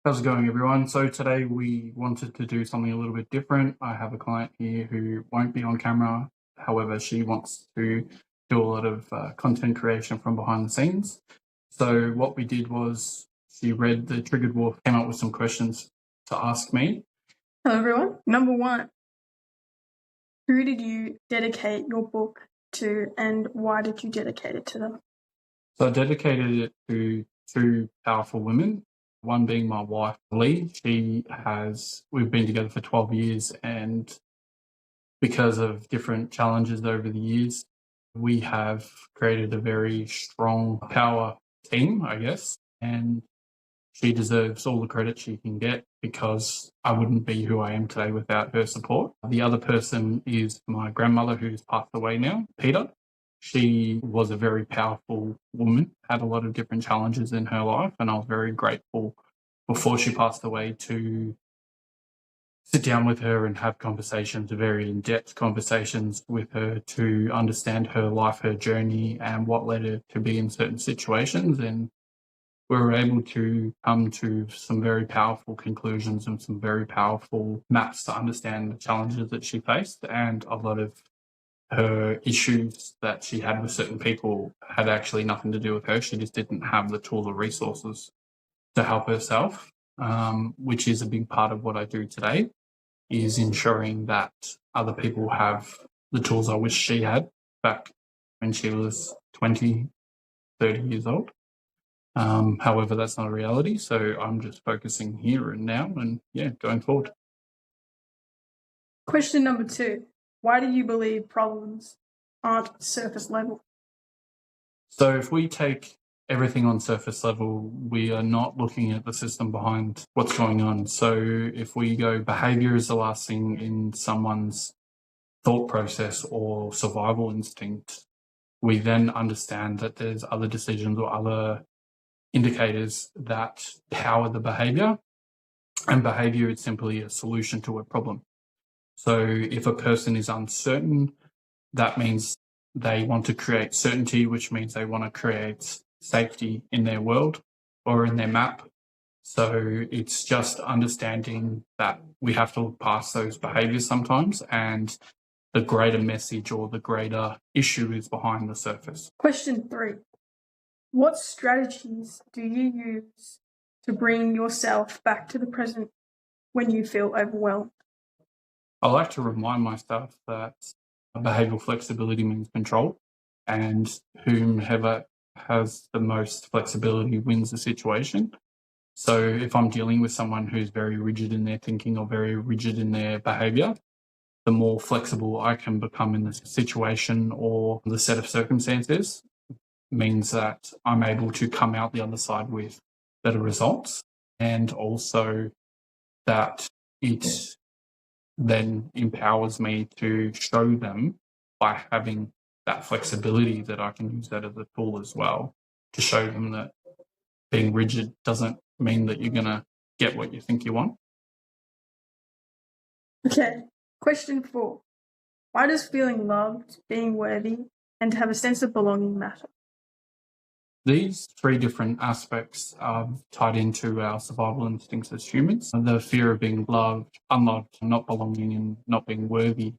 How's it going, everyone? So today we wanted to do something a little bit different. I have a client here who won't be on camera. However, she wants to do a lot of content creation from behind the scenes. So what we did was she read the Triggered Wolf, came up with some questions to ask me. Hello, everyone. Number one, who did you dedicate your book to and why did you dedicate it to them? So I dedicated it to two powerful women. One being my wife, Lee. We've been together for 12 years, and because of different challenges over the years, we have created a very strong power team, I guess, and she deserves all the credit she can get because I wouldn't be who I am today without her support. The other person is my grandmother, who's passed away now, Peter. She was a very powerful woman, had a lot of different challenges in her life, and I was very grateful before she passed away to sit down with her and have conversations, very in-depth conversations with her to understand her life, her journey, and what led her to be in certain situations. And we were able to come to some very powerful conclusions and some very powerful maps to understand the challenges that she faced, and a lot of her issues that she had with certain people had actually nothing to do with her. She just didn't have the tools or resources to help herself, which is a big part of what I do today, is ensuring that other people have the tools I wish she had back when she was 20, 30 years old. However, that's not a reality, so I'm just focusing here and now and, going forward. Question number two, why do you believe problems aren't surface level? So if we take everything on surface level, we are not looking at the system behind what's going on. So if we go, behaviour is the last thing in someone's thought process or survival instinct, we then understand that there's other decisions or other indicators that power the behaviour, and behaviour is simply a solution to a problem. So if a person is uncertain, that means they want to create certainty, which means they want to create safety in their world or in their map. So it's just understanding that we have to look past those behaviours sometimes, and the greater message or the greater issue is behind the surface. Question three, what strategies do you use to bring yourself back to the present when you feel overwhelmed? I like to remind myself that behavioural flexibility means control, and whomever has the most flexibility wins the situation. So if I'm dealing with someone who's very rigid in their thinking or very rigid in their behaviour, the more flexible I can become in the situation or the set of circumstances means that I'm able to come out the other side with better results, and also that it then empowers me to show them by having that flexibility that I can use that as a tool as well to show them that being rigid doesn't mean that you're going to get what you think you want. Okay, question four, why does feeling loved, being worthy, and to have a sense of belonging matter? These three different aspects are tied into our survival instincts as humans. The fear of being loved, unloved, not belonging, and not being worthy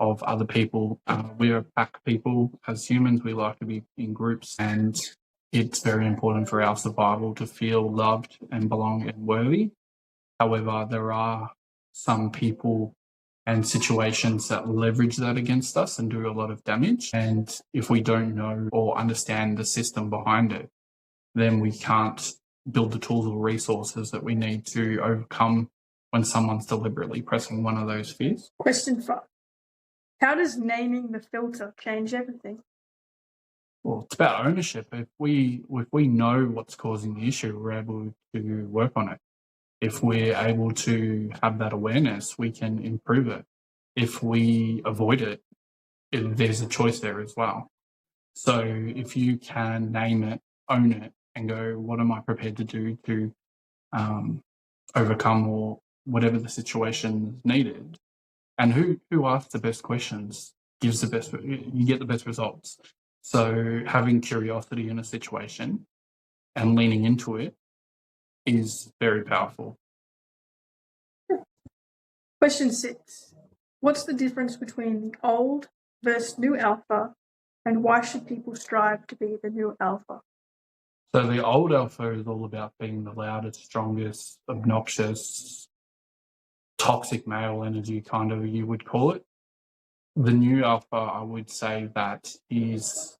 of other people. We're pack people as humans. We like to be in groups, and it's very important for our survival to feel loved and belong and worthy. However, there are some people and situations that leverage that against us and do a lot of damage. And if we don't know or understand the system behind it, then we can't build the tools or resources that we need to overcome when someone's deliberately pressing one of those fears. Question five, how does naming the filter change everything? Well, it's about ownership. If we know what's causing the issue, we're able to work on it. If we're able to have that awareness, we can improve it. If we avoid it, there's a choice there as well. So if you can name it, own it, and go, what am I prepared to do to overcome or whatever the situation is needed? And who asks the best questions gives the best, you get the best results. So having curiosity in a situation and leaning into it is very powerful. Question 6. What's the difference between the old versus new alpha, and why should people strive to be the new alpha? So the old alpha is all about being the loudest, strongest, obnoxious, toxic male energy, kind of, you would call it. The new alpha, I would say that it's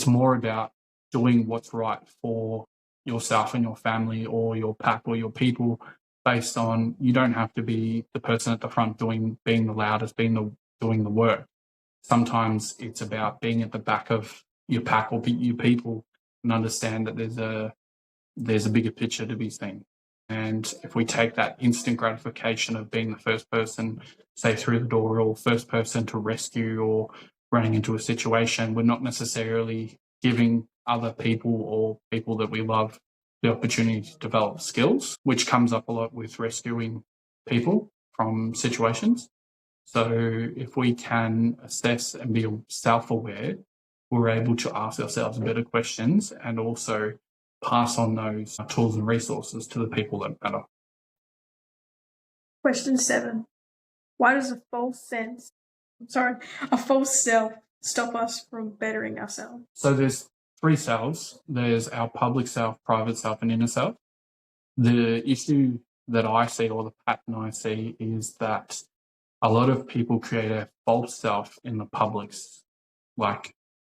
more about doing what's right for yourself and your family or your pack or your people, based on, you don't have to be the person at the front being the loudest, doing the work. Sometimes it's about being at the back of your pack or your people, and understand that there's a bigger picture to be seen. And if we take that instant gratification of being the first person, say, through the door, or first person to rescue or running into a situation, we're not necessarily giving other people or people that we love the opportunity to develop skills, which comes up a lot with rescuing people from situations. So if we can assess and be self-aware, we're able to ask ourselves better questions and also pass on those tools and resources to the people that matter. Question 7. Why does a false self stop us from bettering ourselves? So there's 3 selves. There's our public self, private self, and inner self. The issue that I see, or the pattern I see, is that a lot of people create a false self in the public's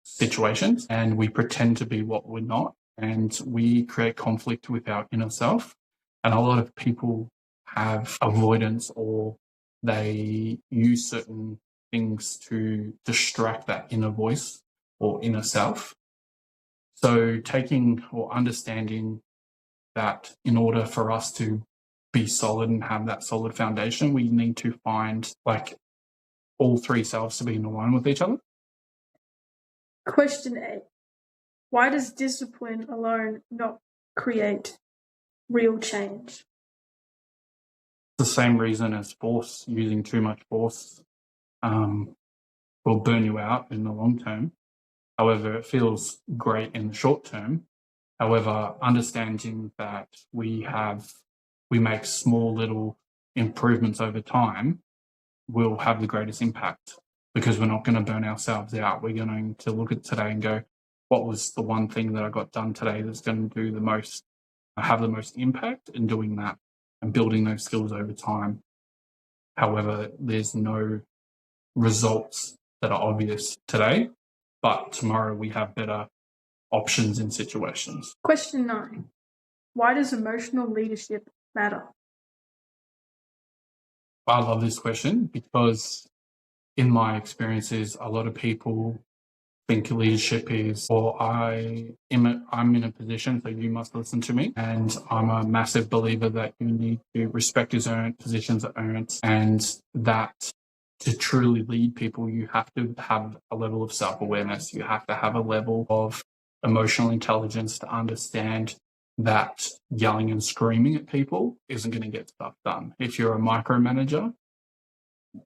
situations, and we pretend to be what we're not, and we create conflict with our inner self. And a lot of people have avoidance, or they use certain things to distract that inner voice or inner self. So taking or understanding that in order for us to be solid and have that solid foundation, we need to find all 3 selves to be in line with each other. Question 8. Why does discipline alone not create real change? The same reason as force. Using too much force will burn you out in the long term. However, it feels great in the short term. However, understanding that we make small little improvements over time will have the greatest impact, because we're not going to burn ourselves out. We're going to look at today and go, what was the one thing that I got done today that's going to have the most impact in doing that, and building those skills over time. However, there's no results that are obvious today, but tomorrow we have better options in situations. Question 9. Why does emotional leadership matter? I love this question, because in my experiences, a lot of people think leadership is, or I'm in a position, so you must listen to me. And I'm a massive believer that you need to respect is earned, positions are earned, and that to truly lead people, you have to have a level of self-awareness. You have to have a level of emotional intelligence to understand that yelling and screaming at people isn't going to get stuff done. If you're a micromanager,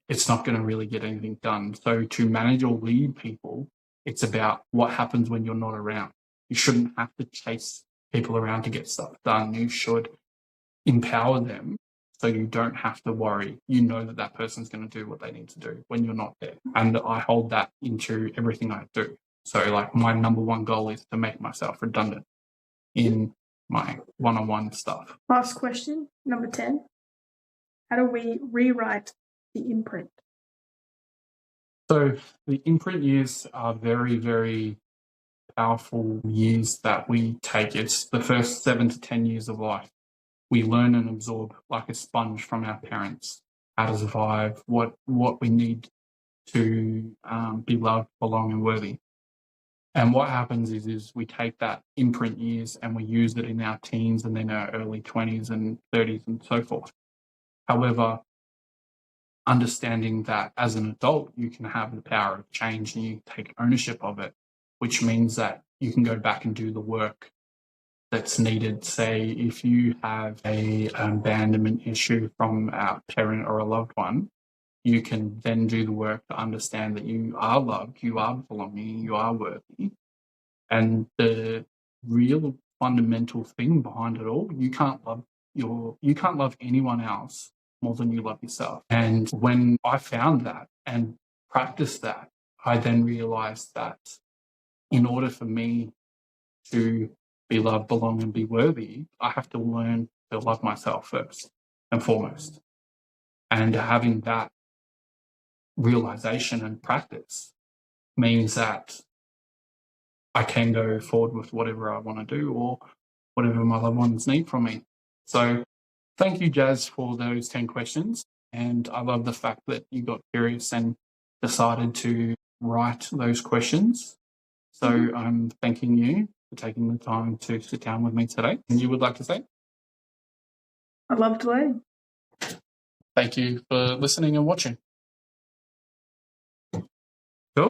it's not going to really get anything done. So to manage or lead people, it's about what happens when you're not around. You shouldn't have to chase people around to get stuff done. You should empower them so you don't have to worry. You know that that person's going to do what they need to do when you're not there. And I hold that into everything I do. So my number one goal is to make myself redundant in my one-on-one stuff. Last question, number 10. How do we rewrite the imprint? So the imprint years are very, very powerful years that we take. It's the first 7 to 10 years of life. We learn and absorb like a sponge from our parents how to survive, what we need to be loved, belong, and worthy. And what happens is we take that imprint years and we use it in our teens and then our early 20s and 30s and so forth. However, understanding that as an adult, you can have the power of change and you take ownership of it, which means that you can go back and do the work that's needed. Say, if you have a abandonment issue from a parent or a loved one, you can then do the work to understand that you are loved, you are belonging, you are worthy. And the real fundamental thing behind it all. You can't love anyone else more than you love yourself. And when I found that and practiced that, I then realized that in order for me to be loved, belong, and be worthy, I have to learn to love myself first and foremost. And having that realization and practice means that I can go forward with whatever I want to do or whatever my loved ones need from me. So thank you, Jazz, for those 10 questions. And I love the fact that you got curious and decided to write those questions. So I'm thanking you for taking the time to sit down with me today. And you would like to say? I love to learn. Thank you for listening and watching.